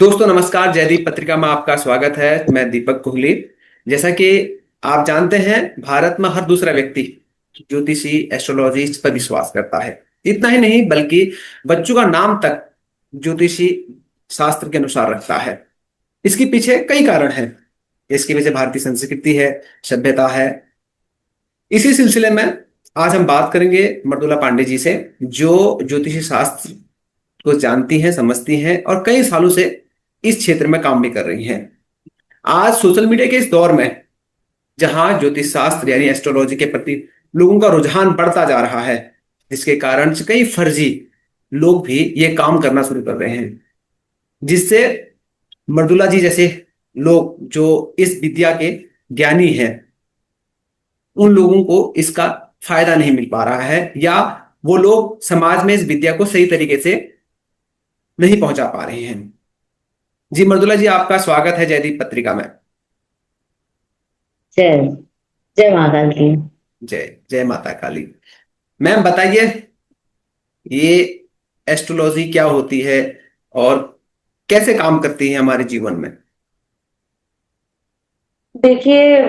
दोस्तों नमस्कार। जयदीप पत्रिका में आपका स्वागत है। मैं दीपक कोहली। जैसा कि आप जानते हैं, भारत में हर दूसरा व्यक्ति ज्योतिषी एस्ट्रोलॉजी पर विश्वास करता है। इतना ही नहीं बल्कि बच्चों का नाम तक ज्योतिषी शास्त्र के अनुसार रखता है। इसके पीछे कई कारण हैं। इसके पीछे भारतीय संस्कृति है, सभ्यता है। इसी सिलसिले में आज हम बात करेंगे मृदुला पांडे जी से, जो ज्योतिषी शास्त्र को जानती हैं, समझती हैं और कई सालों से इस क्षेत्र में काम भी कर रही हैं। आज सोशल मीडिया के इस दौर में जहां ज्योतिष शास्त्र यानी एस्ट्रोलॉजी के प्रति लोगों का रुझान बढ़ता जा रहा है, जिसके कारण से कई फर्जी लोग भी ये काम करना शुरू कर रहे हैं, जिससे मृदुला जी जैसे लोग जो इस विद्या के ज्ञानी हैं, उन लोगों को इसका फायदा नहीं मिल पा रहा है, या वो लोग समाज में इस विद्या को सही तरीके से नहीं पहुंचा पा रहे हैं। जी मृदुला जी, आपका स्वागत है जयदीप पत्रिका में। जय जय महाकाल की। जय जय माता काली। मैम बताइए, ये एस्ट्रोलॉजी क्या होती है और कैसे काम करती है हमारे जीवन में? देखिए,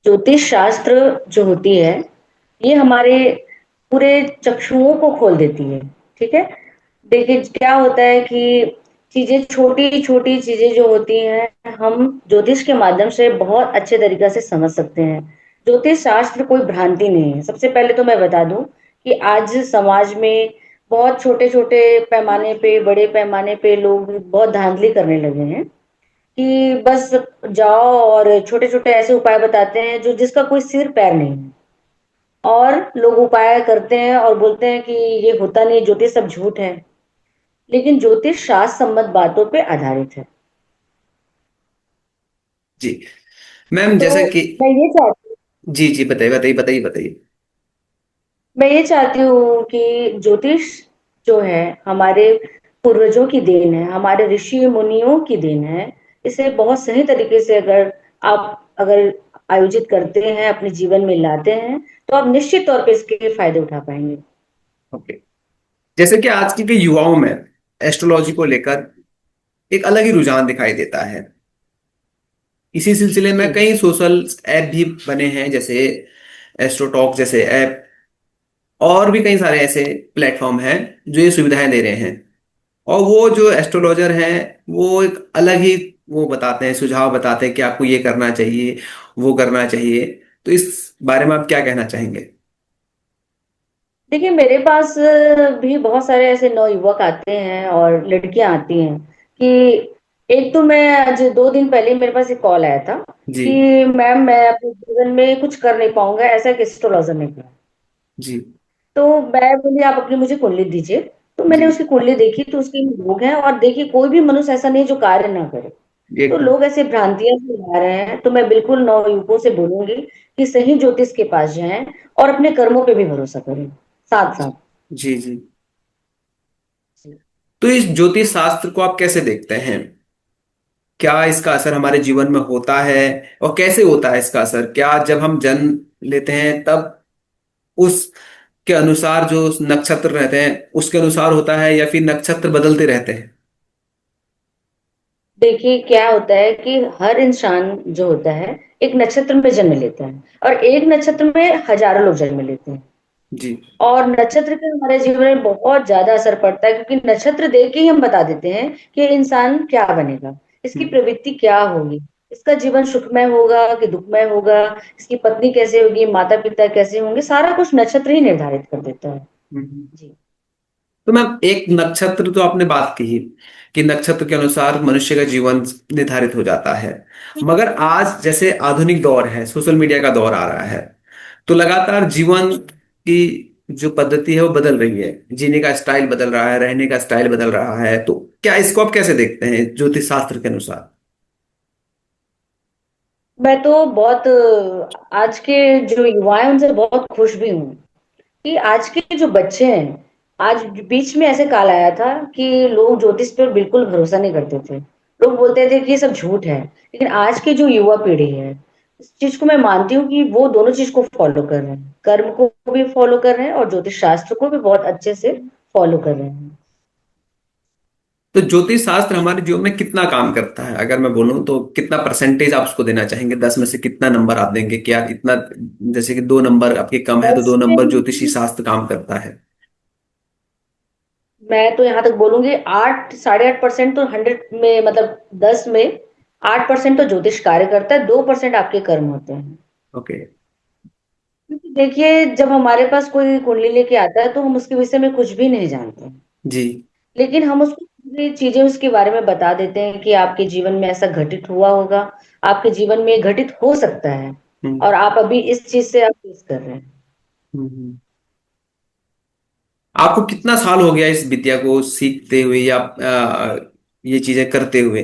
ज्योतिष शास्त्र जो होती है, ये हमारे पूरे चक्षुओं को खोल देती है। ठीक है। देखिए क्या होता है कि चीजें, छोटी छोटी चीजें जो होती हैं, हम ज्योतिष के माध्यम से बहुत अच्छे तरीके से समझ सकते हैं। ज्योतिष शास्त्र कोई भ्रांति नहीं है। सबसे पहले तो मैं बता दूं कि आज समाज में बहुत छोटे छोटे पैमाने पे, बड़े पैमाने पे लोग बहुत धांधली करने लगे हैं कि बस जाओ और छोटे छोटे ऐसे उपाय बताते हैं जो जिसका कोई सिर पैर नहीं है, और लोग उपाय करते हैं और बोलते हैं कि ये होता नहीं, ज्योतिष सब झूठ है। लेकिन ज्योतिष शास्त्र सम्मत बातों पे आधारित है। जी मैम, तो जैसे कि मैं ये चाहती जी जी, बताइए बताइए बताइए बताइए। मैं ये चाहती हूँ कि ज्योतिष जो है हमारे पूर्वजों की देन है, हमारे ऋषि मुनियों की देन है। इसे बहुत सही तरीके से अगर आयोजित करते हैं, अपने जीवन में लाते हैं, तो आप निश्चित तौर पे इसके फायदे उठा पाएंगे। ओके। जैसे कि आज के युवाओं में एस्ट्रोलॉजी को लेकर एक अलग ही रुझान दिखाई देता है। इसी सिलसिले में जी। कई सोशल ऐप भी बने हैं, जैसे एस्ट्रोटॉक जैसे ऐप, और भी कई सारे ऐसे प्लेटफॉर्म हैं जो ये सुविधाएं दे रहे हैं। और वो जो एस्ट्रोलॉजर हैं, वो एक अलग ही वो बताते हैं, सुझाव बताते हैं कि आपको ये करना चाहिए, वो करना चाहिए। तो इस बारे में आप क्या कहना चाहेंगे? देखिए, मेरे पास भी बहुत सारे ऐसे नवयुवक आते हैं और लड़कियां आती हैं कि एक तो मैं आज 2 दिन पहले मेरे पास एक कॉल आया था जी कि मैम मैं अपने जीवन में कुछ कर नहीं पाऊंगा, ऐसा एक एस्ट्रोलॉजर ने कहा। जी तो मैं बोली आप अपनी मुझे कुंडली दीजिए। तो जी। मैंने उसकी कुंडली देखी तो उसके योग हैं, और देखिए कोई भी मनुष्य ऐसा नहीं जो कार्य ना करे। तो एकदम। लोग ऐसे भ्रांतियां फैला रहे हैं, तो मैं बिल्कुल नवयुवकों से बोलूंगी कि सही ज्योतिष के पास जाएं और अपने कर्मों पे भी भरोसा करें साथ साथ। जी जी। तो इस ज्योतिष शास्त्र को आप कैसे देखते हैं? क्या इसका असर हमारे जीवन में होता है? और कैसे होता है इसका असर? क्या जब हम जन्म लेते हैं तब उस के अनुसार जो नक्षत्र रहते हैं उसके अनुसार होता है, या फिर नक्षत्र बदलते रहते हैं? देखिए क्या होता है कि हर इंसान जो होता है एक नक्षत्र में जन्म लेता है, और एक नक्षत्र में हजारों लोग जन्म लेते हैं। जी। और नक्षत्र का हमारे जीवन में बहुत ज्यादा असर पड़ता है, क्योंकि नक्षत्र देख के ही हम बता देते हैं कि इंसान क्या बनेगा, इसकी हम्म, प्रवृत्ति क्या होगी, इसका जीवन सुखमय होगा कि दुखमय होगा, इसकी पत्नी कैसे होगी, माता पिता कैसे होंगे, सारा कुछ नक्षत्र ही निर्धारित कर देता है। हम्म। जी। तो मैम, एक नक्षत्र तो आपने बात की कि नक्षत्र के अनुसार मनुष्य का जीवन निर्धारित हो जाता है। मगर आज जैसे आधुनिक दौर है, सोशल मीडिया का दौर आ रहा है, तो लगातार जीवन की जो पद्धति है वो बदल रही है। जीने का स्टाइल बदल रहा है, रहने का स्टाइल बदल रहा है। तो क्या इसको आप कैसे देखते हैं ज्योतिष शास्त्र के अनुसार? मैं तो बहुत आज के जो युवा है उनसे बहुत खुश भी हूँ कि आज के जो बच्चे हैं, आज बीच में ऐसे काल आया था कि लोग ज्योतिष पर बिल्कुल भरोसा नहीं करते थे। लोग बोलते थे कि ये सब झूठ है। लेकिन आज की जो युवा पीढ़ी है, इस चीज को मैं मानती हूँ कि वो दोनों चीज को फॉलो कर रहे हैं, कर्म को भी फॉलो कर रहे हैं और ज्योतिष शास्त्र को भी बहुत अच्छे से फॉलो कर रहे हैं। तो ज्योतिष शास्त्र हमारे जीवन में कितना काम करता है, अगर मैं बोलूं तो कितना परसेंटेज आप उसको देना चाहेंगे, 10 में से कितना नंबर आप देंगे कि यार इतना, जैसे कि 2 नंबर आपके कम है तो दस 2 नंबर ज्योतिषी में शास्त्र काम करता है। मैं तो यहाँ तक बोलूंगी 8, 8.5% तो 100 में, मतलब 10 में 8% तो ज्योतिष कार्य करता है, 2% आपके कर्म होते हैं। ओके। क्योंकि देखिए, जब हमारे पास कोई कुंडली लेके आता है तो हम उसके विषय में कुछ भी नहीं जानते हैं, जी। लेकिन हम उसको पूरी चीजें उसके बारे में बता देते हैं कि आपके जीवन में ऐसा घटित हुआ होगा, आपके जीवन में ये घटित हो सकता है, हम्म और आप अभी इस चीज से आप फेस कर रहे हैं। हम्म। आपको कितना साल हो गया इस विद्या को सीखते हुए या ये चीजें करते हुए?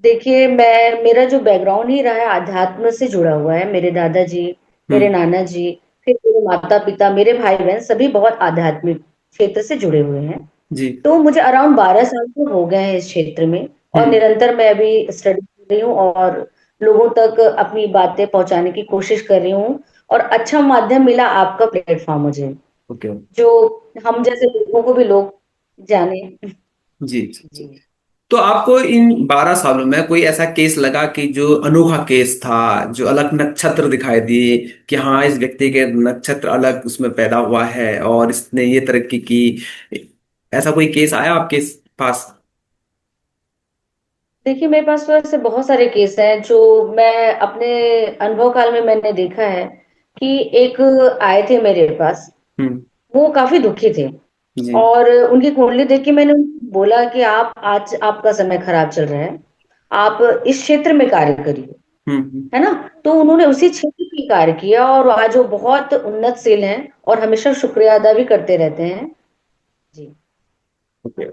देखिए, मेरा जो बैकग्राउंड ही रहा है आध्यात्म से जुड़ा हुआ है। मेरे दादाजी, मेरे हम्म। नाना जी, फिर मेरे माता पिता, मेरे भाई बहन सभी बहुत आध्यात्मिक क्षेत्र से जुड़े हुए हैं। जी। तो मुझे अराउंड 12 साल तो हो गए हैं इस क्षेत्र में, और हम्म। निरंतर मैं अभी स्टडी कर रही हूँ और लोगों तक अपनी बातें पहुंचाने की कोशिश कर रही हूँ। और अच्छा माध्यम मिला आपका प्लेटफॉर्म मुझे, ओके। जो हम जैसे लोगों को भी लोग जाने। जी जी जी। जी। तो आपको इन 12 सालों में कोई ऐसा केस लगा कि जो अनोखा केस था, जो अलग नक्षत्र दिखाई दिए कि हाँ इस व्यक्ति के नक्षत्र अलग उसमें पैदा हुआ है और इसने ये तरक्की की, ऐसा कोई केस आया आपके पास? देखिए, मेरे पास तो ऐसे बहुत सारे केस हैं जो मैं अपने अनुभव काल में मैंने देखा है। कि एक आए थे मेरे पास, हम्म। वो काफी दुखी थे, जी। और उनकी कुंडली देख के मैंने उनको बोला कि आप आज आपका समय खराब चल रहा है, आप इस क्षेत्र में कार्य करिए, हम्म। है ना। तो उन्होंने उसी क्षेत्र में कार्य किया, और आज वो बहुत उन्नतशील हैं और हमेशा शुक्रिया अदा भी करते रहते हैं। जी। ओके।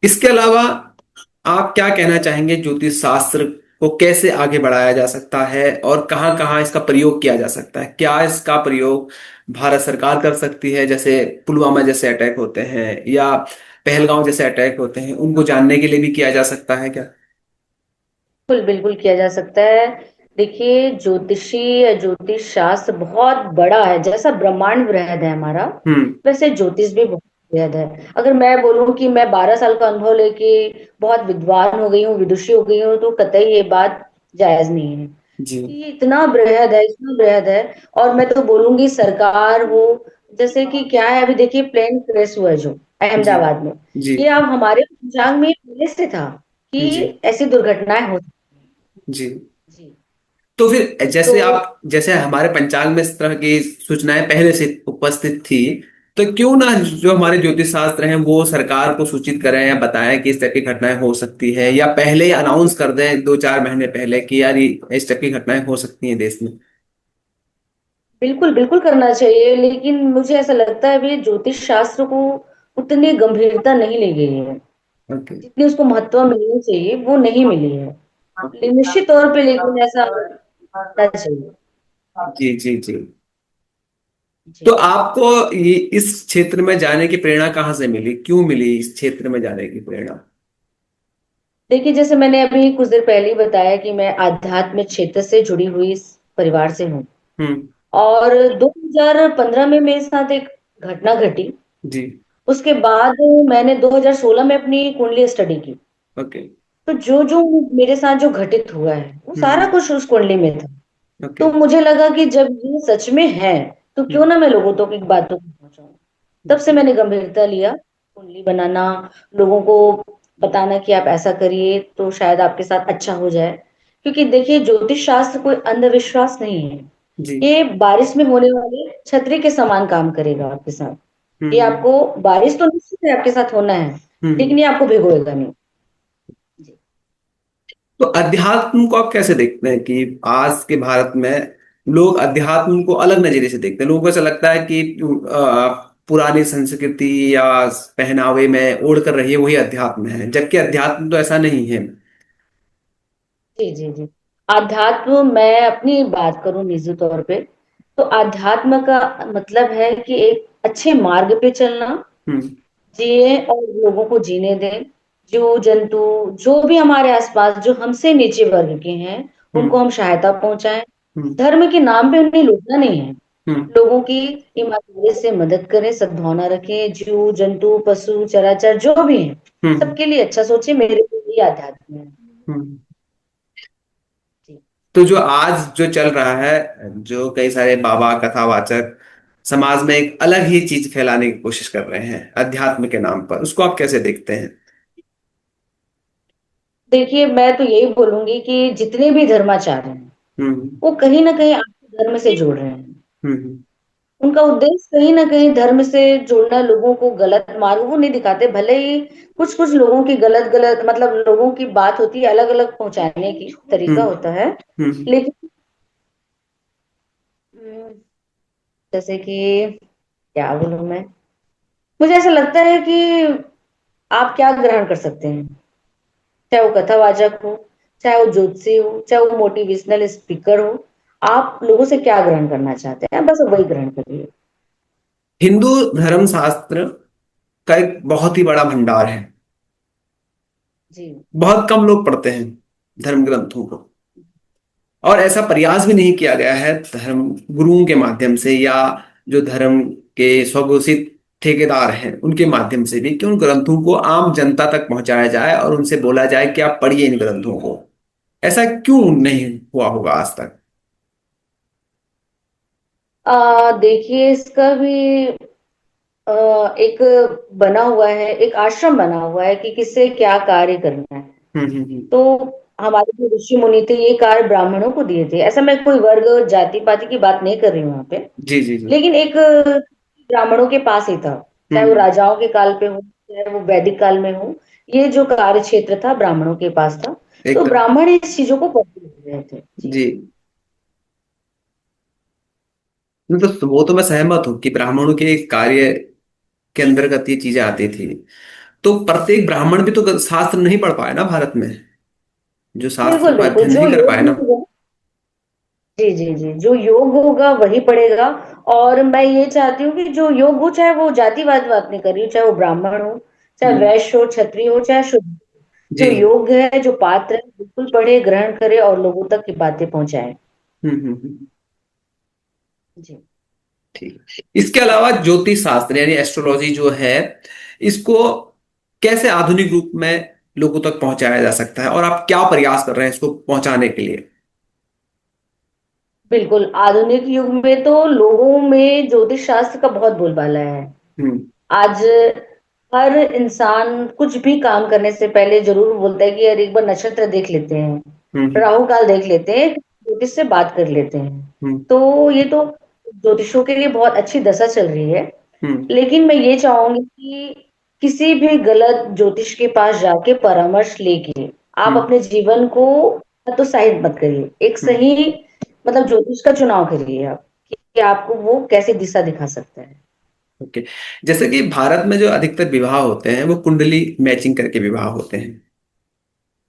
इसके अलावा आप क्या कहना चाहेंगे, ज्योतिष शास्त्र को कैसे आगे बढ़ाया जा सकता है और कहाँ कहाँ इसका प्रयोग किया जा सकता है? क्या इसका प्रयोग भारत सरकार कर सकती है, जैसे पुलवामा जैसे अटैक होते हैं या पहलगांव जैसे अटैक होते हैं, उनको जानने के लिए भी किया जा सकता है क्या? बिल्कुल बिल्कुल किया जा सकता है। देखिए, ज्योतिष शास्त्र बहुत बड़ा है। जैसा ब्रह्मांड बृहद है हमारा, हम्म। वैसे ज्योतिष भी बहुत बृहद है। अगर मैं बोलूं कि मैं 12 साल का अनुभव लेके बहुत विद्वान हो गई हूँ, विदुषी हो गई हूँ, तो कतई ये बात जायज नहीं है। जी कि इतना बृहद है, इतना बृहद है। और मैं तो बोलूंगी सरकार हो, जैसे कि क्या है, अभी देखिए प्लेन क्रैश हुआ है जो जी अहमदाबाद में, जी ये अब हमारे पंचांग में पहले से था कि जी ऐसी दुर्घटनाएं हो। जी। जी। तो फिर तो जैसे हमारे पंचांग में इस तरह की सूचनाएं पहले से उपस्थित थी, तो क्यों ना जो हमारे ज्योतिष शास्त्र हैं वो सरकार को सूचित करें या बताएं कि इस तरह की घटनाएं हो सकती है, या पहले ही अनाउंस कर दें 2-4 महीने पहले कि यार इस तरह की घटनाएं हो सकती हैं देश में। बिल्कुल बिल्कुल करना चाहिए, लेकिन मुझे ऐसा लगता है भी ज्योतिष शास्त्र को उतनी गंभीरता नहीं ली गई है, ओके। जितनी उसको महत्व मिलनी चाहिए वो नहीं मिली है। निश्चित तौर पे, लेकिन ऐसा होना चाहिए। जी जी जी। तो जी। आपको ये इस क्षेत्र में जाने की प्रेरणा कहाँ से मिली, क्यों मिली इस क्षेत्र में जाने की प्रेरणा? देखिए, जैसे मैंने अभी कुछ देर पहले ही बताया कि मैं आध्यात्मिक क्षेत्र से जुड़ी हुई इस परिवार से हूँ। हम्म। और 2015 में मेरे साथ एक घटना घटी। जी। उसके बाद मैंने 2016 में अपनी कुंडली स्टडी की। ओके। तो जो जो मेरे साथ जो घटित हुआ है वो सारा हम्म। कुछ उस कुंडली में था। ओके। तो मुझे लगा कि जब ये सच में है, तो क्यों हम्म। ना मैं लोगों तक एक बातों को पहुंचाऊं। तब से मैंने गंभीरता लिया कुंडली बनाना, लोगों को बताना कि आप ऐसा करिए तो शायद आपके साथ अच्छा हो जाए। क्योंकि देखिए, ज्योतिष शास्त्र कोई अंधविश्वास नहीं है। जी। ये बारिश में होने वाली छतरी के समान काम करेगा आपके साथ। ये हम्म आपको, बारिश तो निश्चित है आपके साथ होना है, हम्म। लेकिन ये आपको भिगोएगा नहीं। जी। तो अध्यात्म को आप कैसे देखते हैं कि आज के भारत में लोग अध्यात्म को अलग नजरिए से देखते हैं? लोगों को ऐसा लगता है कि पुरानी संस्कृति या पहनावे में ओढ़ कर रही है वही अध्यात्म है, जबकि अध्यात्म तो ऐसा नहीं है। जी जी जी। आध्यात्म, मैं अपनी बात करूं निजी तौर पे, तो आध्यात्म का मतलब है कि एक अच्छे मार्ग पे चलना, हम्म जिए और लोगों को जीने दें। जीव जंतु जो भी हमारे आसपास जो हमसे नीचे वर्ग के हैं, उनको हम्म हम सहायता पहुंचाएं। हम्म धर्म के नाम पे उन्हें लूटना नहीं है। हम्म। लोगों की ईमानदारी से मदद करें, सद्भावना रखें, जीव जंतु पशु चराचर जो भी है हम्म। सबके लिए अच्छा सोचे, मेरे लिए ये आध्यात्म है। हम्म। जी। तो जो आज जो चल रहा है, जो कई सारे बाबा कथावाचक समाज में एक अलग ही चीज फैलाने की कोशिश कर रहे हैं अध्यात्म के नाम पर, उसको आप कैसे देखते हैं? देखिए, मैं तो यही बोलूंगी कि जितने भी धर्माचार्य हैं हम्म। वो कहीं ना कहीं आपको धर्म से जोड़ रहे हैं। हम्म। उनका उद्देश्य कहीं ना कहीं धर्म से जोड़ना, लोगों को गलत मार्ग वो नहीं दिखाते, भले ही कुछ कुछ लोगों की गलत गलत मतलब लोगों की बात होती है, अलग अलग पहुंचाने की तरीका हम्म। होता है। हम्म। लेकिन जैसे कि क्या बोलूं मैं, मुझे ऐसा लगता है कि आप क्या ग्रहण कर सकते हैं, चाहे वो कथावाचक हो, चाहे वो ज्योतिषी हो, चाहे वो मोटिवेशनल स्पीकर हो, आप लोगों से क्या ग्रहण करना चाहते हैं बस वही ग्रहण करिए। हिंदू धर्म शास्त्र का एक बहुत ही बड़ा भंडार है। जी। बहुत कम लोग पढ़ते हैं धर्म ग्रंथों को, और ऐसा प्रयास भी नहीं किया गया है धर्म गुरुओं के माध्यम से या जो धर्म के स्वघोषित ठेकेदार हैं उनके माध्यम से भी कि उन ग्रंथों को आम जनता तक पहुंचाया जाए और उनसे बोला जाए कि आप पढ़िए इन ग्रंथों को। ऐसा क्यों नहीं हुआ होगा आज तक? देखिए, इसका भी अ, एक बना हुआ है, एक आश्रम बना हुआ है कि किससे क्या कार्य करना है। हम्म। हम्म। तो हमारे जो ऋषि मुनि थे ये कार्य ब्राह्मणों को दिए थे, ऐसा मैं कोई वर्ग जाति पाति की बात नहीं कर रही हूँ यहाँ पे। जी जी जी। लेकिन एक ब्राह्मणों के पास ही था, चाहे वो हम्म। राजाओं के काल पे हो चाहे वो वैदिक काल में हो, ये जो कार्य क्षेत्र था ब्राह्मणों के पास था। तो एकदम। ब्राह्मण इस चीजों को करते रहे थे जी। जी। नहीं तो वो तो मैं सहमत हूँ कि ब्राह्मणों के कार्य के अंतर्गत ये चीजें आती थी। तो प्रत्येक ब्राह्मण भी तो शास्त्र नहीं पढ़ पाए ना भारत में, जो शास्त्र बिल्कुल का बिल्कुल, अध्ययन जो नहीं कर पाए योग ना। होगा, जी जी जी, जो योग होगा वही पढ़ेगा। और मैं ये चाहती हूँ कि जो योग हो, चाहे वो जातिवाद बात नहीं कर रही हूँ, चाहे वो ब्राह्मण हो, चाहे हम्म। वैश्य हो, क्षत्रिय हो, चाहे शुद्ध, जी। जो योग है, जो पात्र है, बिल्कुल पढ़े, ग्रहण करे और लोगों तक की बातें पहुंचाए। हम्म। जी। ठीक। इसके अलावा ज्योतिष शास्त्र यानी एस्ट्रोलॉजी जो है, इसको कैसे आधुनिक रूप में लोगों तक पहुंचाया जा सकता है, और आप क्या प्रयास कर रहे हैं इसको पहुंचाने के लिए? बिल्कुल, आधुनिक युग में तो लोगों में ज्योतिष शास्त्र का बहुत बोलबाला है। हम्म। आज हर इंसान कुछ भी काम करने से पहले जरूर बोलता है कि यार एक बार नक्षत्र देख लेते हैं, हम्म। राहु काल देख लेते हैं, ज्योतिष से बात कर लेते हैं। हम्म। तो ये तो ज्योतिषों के लिए बहुत अच्छी दशा चल रही है। हम्म। लेकिन मैं ये चाहूंगी कि किसी भी गलत ज्योतिष के पास जाके परामर्श लेके आप हम्म। अपने जीवन को हतोत्साहित मत करिए, एक हम्म। सही मतलब ज्योतिष का चुनाव करिए आप, कि आपको वो कैसे दिशा दिखा सकता है। ओके। जैसे कि भारत में जो अधिकतर विवाह होते हैं वो कुंडली मैचिंग करके विवाह होते हैं,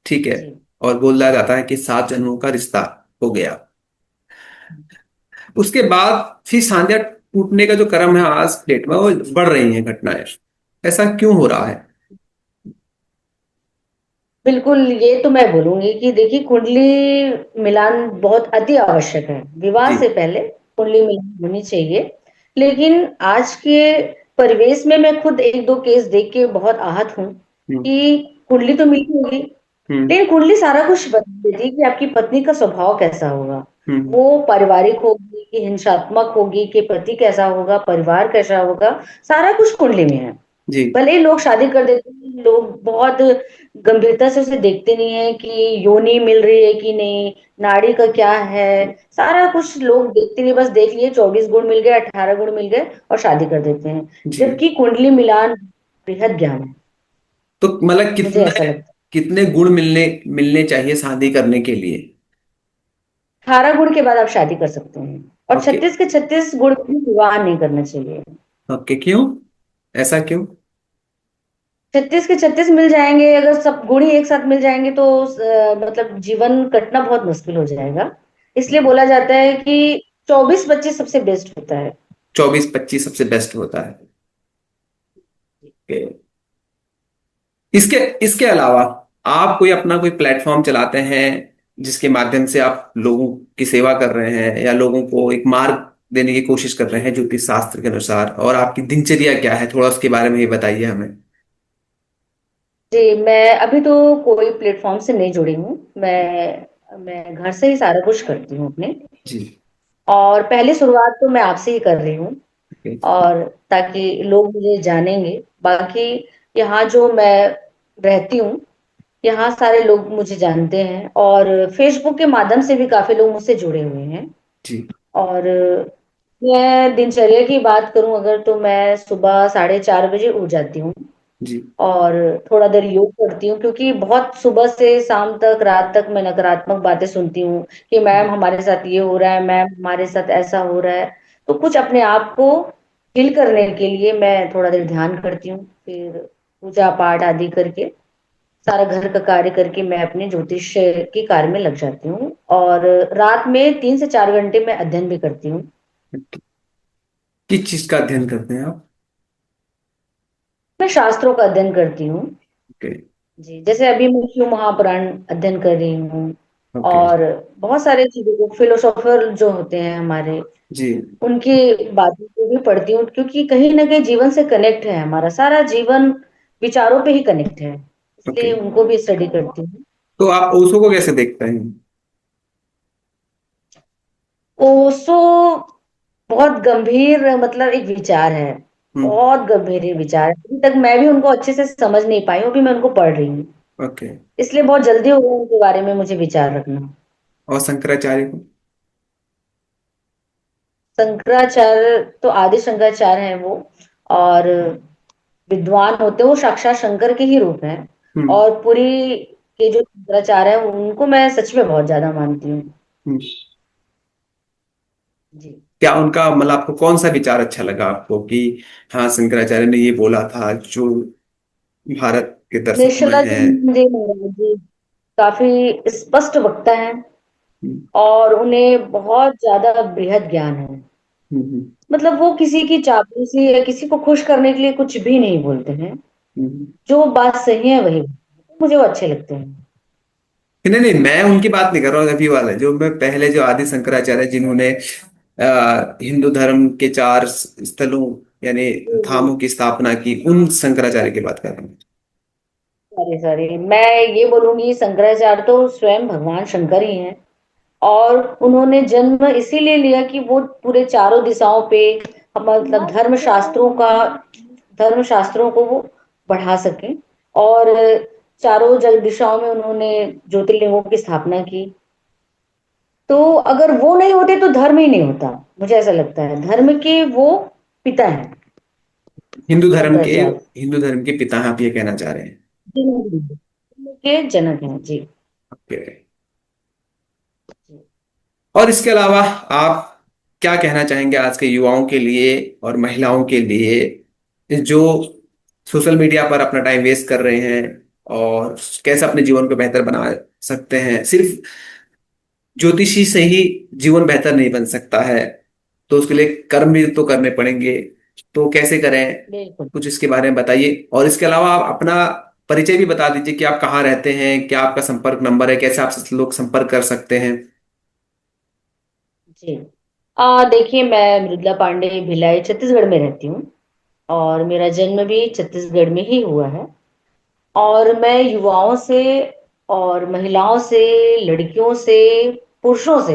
ठीक है, जी। और बोला जाता है कि 7 जन्मों का रिश्ता हो गया। उसके बाद फिर शादियां टूटने का जो क्रम है आज डेट में वो बढ़ रही हैं घटनाएं। ऐसा क्यों हो रहा है? बिल्कुल, ये तो मैं बोलूंगी कि देखिए, कुंडली मिलान बहुत अति आवश्यक है, विवाह जी। से पहले कुंडली मिलान होनी चाहिए। लेकिन आज के परिवेश में मैं खुद एक दो केस देख के बहुत आहत हूँ हम्म। कि कुंडली तो मिली होगी, हम्म। लेकिन कुंडली सारा कुछ बता देती है कि आपकी पत्नी का स्वभाव कैसा होगा। हम्म। वो पारिवारिक होगी कि हिंसात्मक होगी, कि पति कैसा होगा, परिवार कैसा होगा, सारा कुछ कुंडली में है। जी। भले ही लोग शादी कर देते हैं, लोग बहुत गंभीरता से उसे देखते नहीं है कि योनि मिल रही है कि नहीं, नाड़ी का क्या है, सारा कुछ लोग देखते नहीं, बस देख लिए 24 गुण मिल गए, 18 गुण मिल गए और शादी कर देते हैं। जी। जबकि कुंडली मिलान बेहद ज्ञान है, तो मतलब मुझे कितने ऐसा लगता है। कितने गुण मिलने मिलने चाहिए शादी करने के लिए? 18 गुण के बाद आप शादी कर सकते हैं, और ओके। 36 के 36 गुण भी विवाह नहीं करना चाहिए। ओके, क्यों? ऐसा क्यों? 36 के 36 मिल जाएंगे, अगर सब गुण ही एक साथ मिल जाएंगे तो मतलब जीवन कटना बहुत मुश्किल हो जाएगा। इसलिए बोला जाता है कि 24 25 सबसे बेस्ट होता है। 24 25 सबसे बेस्ट होता है। ओके। इसके इसके अलावा आप कोई अपना कोई प्लेटफॉर्म चलाते हैं जिसके माध्यम से आप लोगों की सेवा कर रहे हैं या लोगों को एक मार्ग देने की कोशिश कर रहे हैं ज्योतिष शास्त्र के अनुसार, और आपकी दिनचर्या क्या है, थोड़ा उसके बारे में ही बताइए हमें। जी, मैं अभी तो कोई प्लेटफॉर्म से नहीं जुड़ी हूँ। मैं घर से ही सारा कुछ करती हूँ अपने। जी। और पहली शुरुआत तो मैं आपसे ही कर रही हूँ, ओके। और ताकि लोग मुझे जानेंगे। बाकी यहाँ जो मैं रहती हूँ, यहाँ सारे लोग मुझे जानते हैं, और फेसबुक के माध्यम से भी काफी लोग मुझसे जुड़े हुए हैं। जी। और मैं दिनचर्या की बात करूं अगर, तो मैं सुबह 4:30 बजे उठ जाती हूँ। जी। और थोड़ा देर योग करती हूँ, क्योंकि बहुत सुबह से शाम तक, रात तक मैं नकारात्मक बातें सुनती हूँ कि मैम हमारे साथ ये हो रहा है, मैम हमारे साथ ऐसा हो रहा है। तो कुछ अपने आप को हील करने के लिए मैं थोड़ा देर ध्यान करती हूँ, फिर पूजा पाठ आदि करके, सारा घर का कार्य करके मैं अपने ज्योतिष के कार्य में लग जाती हूँ। और रात में 3 से 4 घंटे मैं अध्ययन भी करती हूँ। किस चीज का अध्ययन करते हैं आप? मैं शास्त्रों का अध्ययन करती हूँ। ओके। जी, जैसे अभी मैं शिव महापुराण अध्ययन कर रही हूँ। ओके। और बहुत सारे चीजों को, फिलोसोफर जो होते हैं हमारे, जी। उनकी बातों को भी पढ़ती हूँ, क्योंकि कहीं ना कहीं जीवन से कनेक्ट है, हमारा सारा जीवन विचारों पे ही कनेक्ट है। ओके। इसलिए उनको भी स्टडी करती हूँ। तो आप ओशो को कैसे देखते हैं? ओशो बहुत गंभीर, मतलब एक विचार है। हम्म। बहुत गंभीर ये विचार है। अभी तक मैं भी उनको अच्छे से समझ नहीं पाई हूँ, अभी मैं उनको पढ़ रही हूँ। ओके। इसलिए बहुत जल्दी होगा उनके बारे में मुझे विचार रखना। और शंकराचार्य को? शंकराचार्य तो आदि शंकराचार्य हैं वो, और विद्वान होते हैं, वो साक्षात शंकर के ही रूप हैं। हम्म। और पुरी के जो शंकराचार्य हैं, उनको मैं सच में बहुत ज्यादा मानती हूँ। हम्म। जी। क्या उनका मतलब आपको कौन सा विचार अच्छा लगा आपको कि हाँ शंकराचार्य ने ये बोला था, जो भारत के दर्शनों में है? निश्चलानंद जी महाराज जी काफी स्पष्ट वक्ता है, हम्म। और उन्हें बहुत ज्यादा बृहद ज्ञान है। हम्म। मतलब वो किसी की चापलूसी या किसी को खुश करने के लिए कुछ भी नहीं बोलते हैं। हम्म। जो बात सही है वही, मुझे वो अच्छे लगते हैं। नहीं नहीं, मैं उनकी बात नहीं कर रहा हूँ, अभी वाले जो मैं पहले जो आदि शंकराचार्य जिन्होंने हिंदू धर्म के चार स्थलों यानी जी जी। धामों की स्थापना की, उन शंकराचार्य की बात कर रहा हूँ। सॉरी सॉरी, मैं ये बोलूंगी शंकराचार्य तो स्वयं भगवान शंकर ही हैं। और उन्होंने जन्म इसीलिए लिया कि वो पूरे चारों दिशाओं पे मतलब धर्म शास्त्रों को वो बढ़ा सके। और चारों जग दिशाओं में उन्होंने ज्योतिर्लिंगों की स्थापना की। तो अगर वो नहीं होते तो धर्म ही नहीं होता। मुझे ऐसा लगता है धर्म के वो पिता हैं शंकराचार्य। हिंदू धर्म के पिता हैं, आप ये कहना चाह रहे हैं? धर्म के जनक हैं जी। ओके। और इसके अलावा आप क्या कहना चाहेंगे आज के युवाओं के लिए और महिलाओं के लिए, जो सोशल मीडिया पर अपना टाइम वेस्ट कर रहे हैं, और कैसे अपने जीवन को बेहतर बना सकते हैं? सिर्फ ज्योतिषी से ही जीवन बेहतर नहीं बन सकता है, तो उसके लिए कर्म भी तो करने पड़ेंगे। तो कैसे करें, बिल्कुल। कुछ इसके बारे में बताइए। और इसके अलावा आप अपना परिचय भी बता दीजिए कि आप कहाँ रहते हैं, क्या आपका संपर्क नंबर है, कैसे आपसे लोग संपर्क कर सकते हैं। जी, देखिए, मैं मृदुला पांडे भिलाई छत्तीसगढ़ में रहती हूँ। और मेरा जन्म भी छत्तीसगढ़ में ही हुआ है। और मैं युवाओं से और महिलाओं से, लड़कियों से, पुरुषों से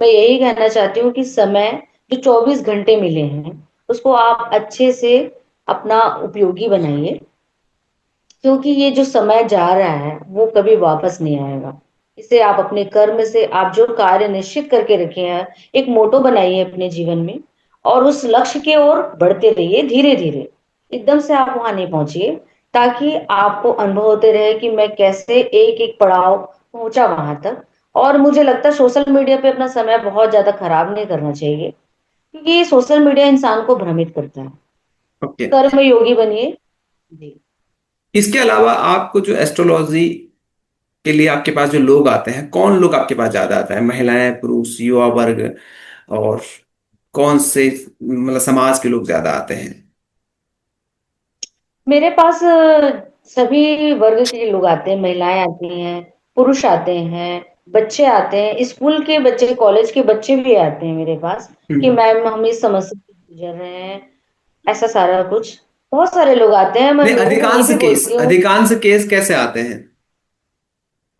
मैं यही कहना चाहती हूँ कि समय जो 24 घंटे मिले हैं, उसको आप अच्छे से अपना उपयोगी बनाइए। क्योंकि ये जो समय जा रहा है वो कभी वापस नहीं आएगा। इसे आप अपने कर्म से, आप जो कार्य निश्चित करके रखे हैं, एक मोटो बनाइए अपने जीवन में। और उस लक्ष्य की ओर बढ़ते रहिए धीरे धीरे। एकदम से आप वहां नहीं पहुंचिए, ताकि आपको अनुभव होते रहे कि मैं कैसे एक एक पड़ाव पहुंचा वहां तक। और मुझे लगता है सोशल मीडिया पे अपना समय बहुत ज्यादा खराब नहीं करना चाहिए, क्योंकि ये सोशल मीडिया इंसान को भ्रमित करता है। ओके। कर्म योगी बनिए। जी। इसके अलावा आपको जो एस्ट्रोलॉजी के लिए आपके पास जो लोग आते हैं, कौन लोग आपके पास ज्यादा आता है, महिलाएं, पुरुष, युवा वर्ग, और कौन से मतलब समाज के लोग ज्यादा आते हैं? मेरे पास सभी वर्ग के लोग आते हैं, महिलाएं आती हैं, पुरुष आते हैं, बच्चे आते हैं, स्कूल के बच्चे, कॉलेज के बच्चे भी आते हैं मेरे पास कि हम्म। मैम हम इस समस्या से गुजर रहे हैं, ऐसा सारा कुछ। बहुत सारे लोग आते हैं, मैं नहीं, लोगों को ये भी बोलती हूँ। अधिकांश केस कैसे आते हैं?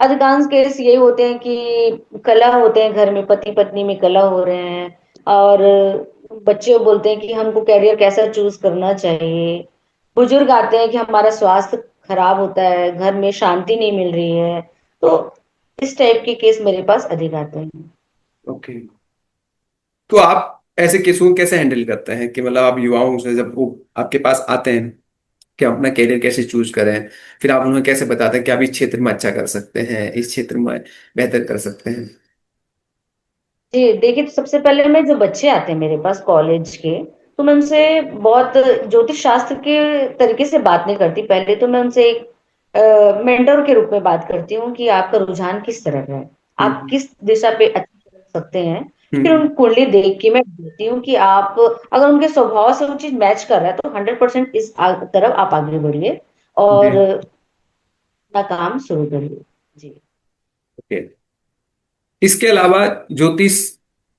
अधिकांश केस ये होते हैं कि कलह होते हैं घर में, पति पत्नी में कलह हो रहे हैं, और बच्चे बोलते हैं कि हमको कैरियर कैसा चूज करना चाहिए। बुजुर्ग आते हैं कि हमारा स्वास्थ्य खराब होता है, घर में शांति नहीं मिल रही है। तो इस टाइप के केस मेरे पास अधिक आते हैं। ओके। तो आप ऐसे केसों को कैसे हैंडल करते हैं कि मतलब आप युवाओं से जब वो आपके पास आते हैं कि हम अपना कैरियर कैसे चूज करें, फिर आप उन्हें कैसे बताते हैं कि आप इस क्षेत्र में अच्छा कर सकते हैं, इस क्षेत्र में बेहतर कर सकते हैं? जी देखिए, तो सबसे पहले मैं, जो बच्चे आते हैं मेरे पास कॉलेज के, तो मैं उनसे बहुत ज्योतिष शास्त्र के तरीके से बात नहीं करती। पहले तो मैं उनसे एक मेंटर के रूप में बात करती हूँ कि आपका रुझान किस तरफ है, आप हम्म। किस दिशा पे अच्छा कर सकते हैं। फिर हम्म। उन कुंडली देख के मैं बोलती हूँ कि आप, अगर उनके स्वभाव से वो चीज मैच कर रहा है तो 100% इस तरफ आप आगे बढ़िए जी। और अपना काम शुरू करिए। जी। ओके। इसके अलावा ज्योतिष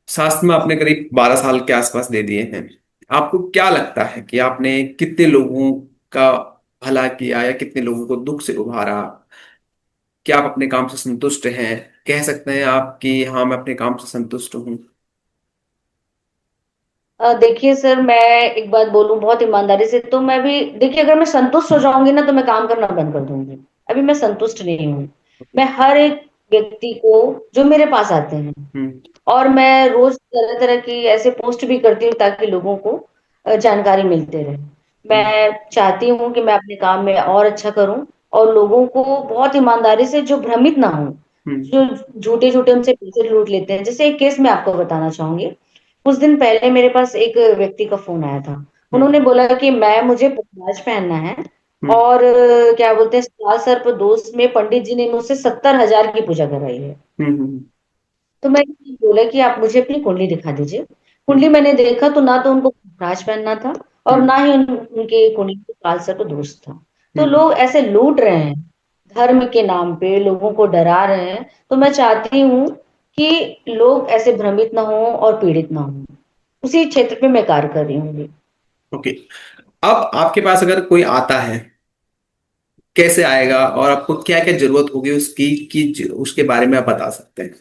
शास्त्र में आपने करीब 12 साल के आसपास दे दिए हैं। आपको क्या लगता है कि आपने कितने लोगों का भला किया या कितने लोगों को दुख से उभारा? क्या आप अपने काम से संतुष्ट हैं? कह सकते हैं आप कि हाँ, मैं अपने काम से संतुष्ट हूँ? देखिए सर, मैं एक बात बोलूं बहुत ईमानदारी से, तो मैं भी देखिए, अगर मैं संतुष्ट हो जाऊंगी ना तो मैं काम करना बंद कर दूंगी। अभी मैं संतुष्ट नहीं हूँ। मैं हर एक व्यक्ति को जो मेरे पास आते हैं, हम्म। और मैं रोज तरह तरह की ऐसे पोस्ट भी करती हूँ ताकि लोगों को जानकारी मिलते रहे। हम्म। मैं चाहती हूँ कि मैं अपने काम में और अच्छा करूं, और लोगों को बहुत ईमानदारी से, जो भ्रमित ना हो, हम्म। जो झूठे झूठे हमसे पैसे लूट लेते हैं। जैसे एक केस मैं आपको बताना चाहूंगी। कुछ दिन पहले मेरे पास एक व्यक्ति का फोन आया था। हम्म। उन्होंने बोला कि मैं, मुझे पोशाक पहनना है, हम्म। और क्या बोलते हैं, साल सर्प दोष में पंडित जी ने मुझसे 70,000 की पूजा कराई है। हम्म। तो मैंने बोला कि आप मुझे अपनी कुंडली दिखा दीजिए। हम्म। कुंडली मैंने देखा तो ना तो उनको राज पहनना था, और हम्म। ना ही उनके कुंडली में कालसर्प का दोष था। तो हम्म। लोग ऐसे लूट रहे हैं, धर्म के नाम पे लोगों को डरा रहे हैं। तो मैं चाहती हूँ कि लोग ऐसे भ्रमित ना हो और पीड़ित ना हो। उसी क्षेत्र पे मैं कार्य कर रही हूँ। ओके। अब आपके पास अगर कोई आता है, कैसे आएगा और आपको क्या क्या जरूरत होगी उसकी, उसके बारे में आप बता सकते हैं?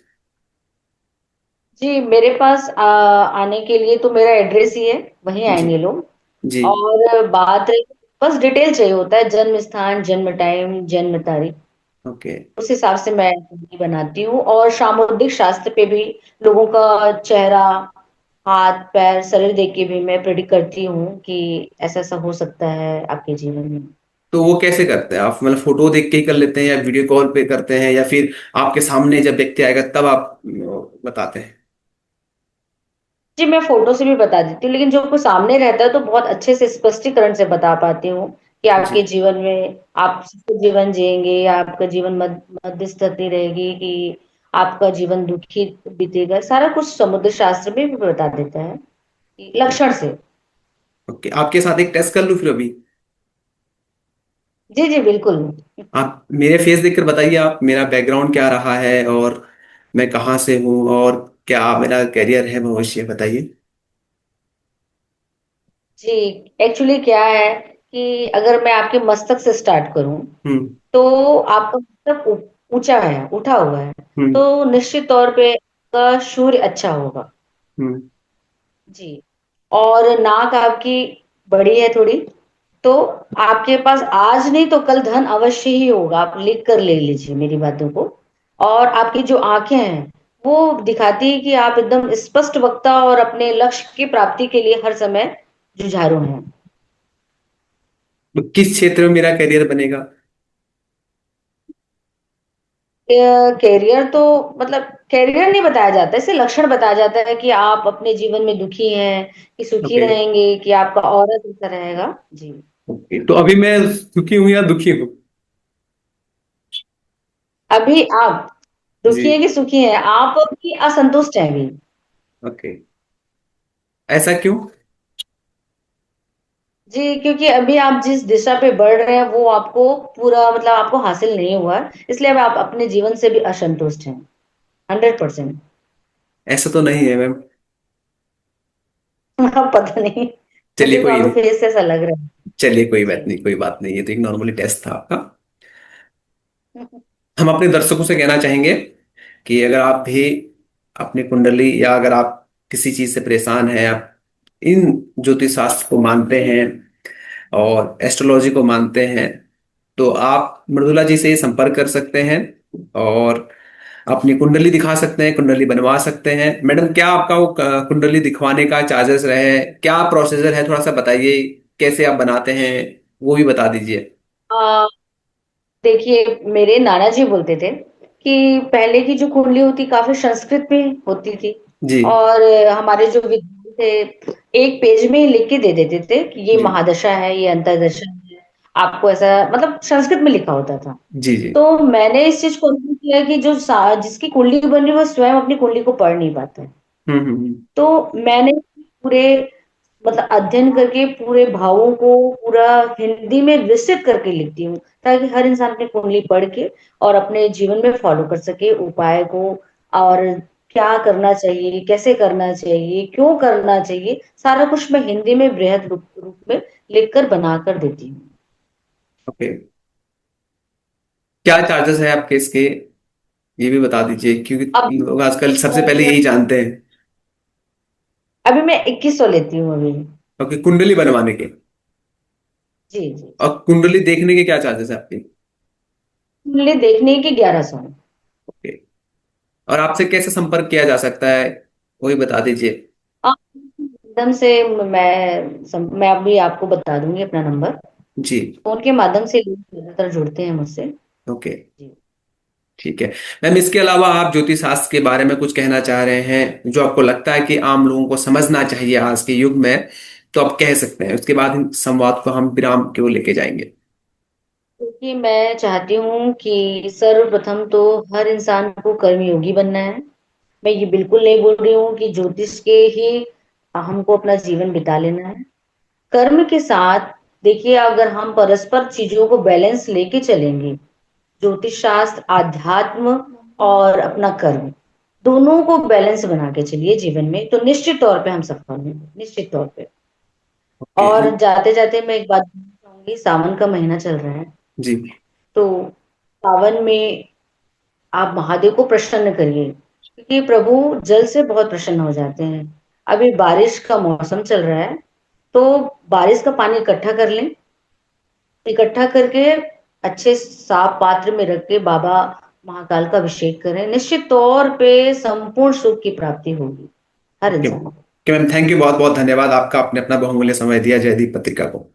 जी, मेरे पास आने के लिए तो मेरा एड्रेस ही है, वहीं जी। आएंगे लोग। जी। और बात रही, बस डिटेल चाहिए होता है, जन्म स्थान, जन्म टाइम, जन्म तारीख। ओके। उस हिसाब से मैं कुंडली बनाती हूँ, और सामुद्रिक शास्त्र पे भी लोगों का चेहरा, हाथ पैर शरीर देख के भी मैं प्रेडिक्ट करती हूँ कि ऐसा ऐसा हो सकता है आपके जीवन में। तो वो कैसे करते हैं आप? मतलब फोटो देख के ही कर लेते हैं या वीडियो कॉल पे करते हैं या फिर आपके सामने जब व्यक्ति आएगा तब आप बताते हैं? जी, मैं फोटो से भी बता देती हूँ, लेकिन जो कोई सामने रहता है तो बहुत अच्छे से स्पष्टीकरण से बता पाती हूँ कि जी। आपके जीवन में आप सुखी जीवन जिएंगे या आपका जीवन मध्य स्थिति रहेगी, कि आपका जीवन दुखी बीतेगा। सारा कुछ समुद्र शास्त्र में भी बता देता है कि लक्षण से। ओके, आपके साथ एक टेस्ट कर लूँ फिर अभी? जी जी बिल्कुल। आप मेरे फेस देखकर बताइए आप मेरा बैकग्राउंड क्या रहा है, और मैं कहाँ से हूँ, और क्या मेरा करियर है भविष्य, बताइए। जी, एक्चुअली क्या है कि अगर मैं आपके मस्तक से स्टार्ट करूं, हम्म। तो आपका मस्तक ऊंचा है, उठा हुआ है। हम्म। तो निश्चित तौर पे आपका सूर्य अच्छा होगा। हम्म। जी। और नाक आपकी बड़ी है थोड़ी। तो आपके पास आज नहीं तो कल धन अवश्य ही होगा, आप लिख कर ले लीजिए मेरी बातों को। और आपकी जो आंखें हैं, वो दिखाती है कि आप एकदम स्पष्ट वक्ता और अपने लक्ष्य की प्राप्ति के लिए हर समय जुझारू हैं। तो किस क्षेत्र में मेरा करियर बनेगा? कैरियर तो, मतलब कैरियर नहीं बताया जाता, इसे लक्षण बताया जाता है कि आप अपने जीवन में दुखी हैं कि सुखी ओके। रहेंगे, कि आपका ऑरा कैसा रहेगा। जी। ओके, तो अभी मैं सुखी हूँ या दुखी हूँ? अभी आप जी। दुखी हैं कि सुखी हैं, आप अभी असंतुष्ट हैं अभी। ओके। ऐसा क्यों? जी, क्योंकि अभी आप जिस दिशा पे बढ़ रहे हैं वो आपको पूरा, मतलब आपको हासिल नहीं हुआ है, इसलिए अब आप अपने जीवन से भी असंतुष्ट हैं। 100%। ऐसा तो नहीं है मैम। हाँ, पता नहीं, चलिए मुझे तो कोई आपके नहीं। फेस से ऐसा लग रहा है। चलिए कोई बात जी। नहीं, कोई बात नहीं, ये तो एक नॉर्मली टेस्ट था आपका। हम अपने दर्शकों से कहना चाहेंगे कि अगर आप भी अपनी कुंडली, या अगर आप किसी चीज से परेशान हैं, आप इन ज्योतिष शास्त्र को मानते हैं और एस्ट्रोलॉजी को मानते हैं, तो आप मृदुला जी से संपर्क कर सकते हैं और अपनी कुंडली दिखा सकते हैं, कुंडली बनवा सकते हैं। मैडम, क्या आपका वो कुंडली दिखवाने का चार्जेस रहे, क्या प्रोसीजर है, थोड़ा सा बताइए, कैसे आप बनाते हैं, वो भी बता दीजिए। आ, देखिए, मेरे नाना जी बोलते थे कि पहले की जो कुंडली होती काफी संस्कृत में होती थी, जी। और हमारे जो विद्वान थे एक पेज में ही लिख के दे देते थे कि ये जी। महादशा है, ये अंतर्दशा है। आपको ऐसा, मतलब संस्कृत में लिखा होता था। जी। जी। तो मैंने इस चीज को अनुभव किया कि जिसकी कुंडली बन रही है वो स्वयं अपनी कुंडली को पढ़ नहीं पाता है। तो मैंने पूरे, मतलब अध्ययन करके पूरे भावों को पूरा हिंदी में विस्तृत करके लिखती हूँ, ताकि हर इंसान अपनी कुंडली पढ़ के और अपने जीवन में फॉलो कर सके उपाय को, और क्या करना चाहिए, कैसे करना चाहिए, क्यों करना चाहिए, सारा कुछ मैं हिंदी में बृहद रूप में लिखकर बनाकर देती हूँ। ओके। क्या चार्जेस है आपके इसके, ये भी बता दीजिए, अब क्योंकि लोग आजकल सबसे पहले यही जानते हैं। अभी मैं 2100 लेती हूँ अभी। ओके, कुंडली बनवाने के। जी जी जी। और कुंडली देखने के क्या चार्जेस है आपके? कुंडली देखने की 1100 है। ओके। और आपसे कैसे संपर्क किया जा सकता है, वो भी बता दीजिए। हाँ, माध्यम से मैं अभी आपको बता दूंगी अपना नंबर। जी। फोन के माध्यम से लोग ज्यादातर जुड़ते हैं मुझसे। ओके। जी। ठीक है। मैम, इसके अलावा आप ज्योतिष शास्त्र के बारे में कुछ कहना चाह रहे हैं जो आपको लगता है कि आम लोगों को समझना चाहिए आज के युग में, तो आप कह सकते हैं, उसके बाद इस संवाद को हम विराम की ओर लेके जाएंगे। क्योंकि मैं चाहती हूँ कि सर्वप्रथम तो हर इंसान को कर्मयोगी बनना है। मैं ये बिल्कुल नहीं बोल रही हूँ कि ज्योतिष के ही हमको अपना जीवन बिता लेना है। कर्म के साथ, देखिए, अगर हम परस्पर चीजों को बैलेंस लेके चलेंगे, ज्योतिष शास्त्र, आध्यात्म और अपना कर्म, दोनों को बैलेंस बना के चलिए जीवन में, तो निश्चित तौर पे हम सफल होंगे, निश्चित तौर पे। ओके। और जाते जाते मैं एक बात बोलना चाहूंगी, सावन का महीना चल रहा है, जी। तो सावन में आप महादेव को प्रसन्न करिए, क्योंकि प्रभु जल से बहुत प्रसन्न हो जाते हैं। अभी बारिश का मौसम चल रहा है, तो बारिश का पानी इकट्ठा कर लें, इकट्ठा करके अच्छे साफ पात्र में रख के बाबा महाकाल का अभिषेक करें, निश्चित तौर पे संपूर्ण सुख की प्राप्ति होगी हर ओके। इंसान को। ओके मैम, थैंक यू, बहुत बहुत धन्यवाद आपका, आपने अपना बहुमूल्य समय दिया जयदीप पत्रिका को।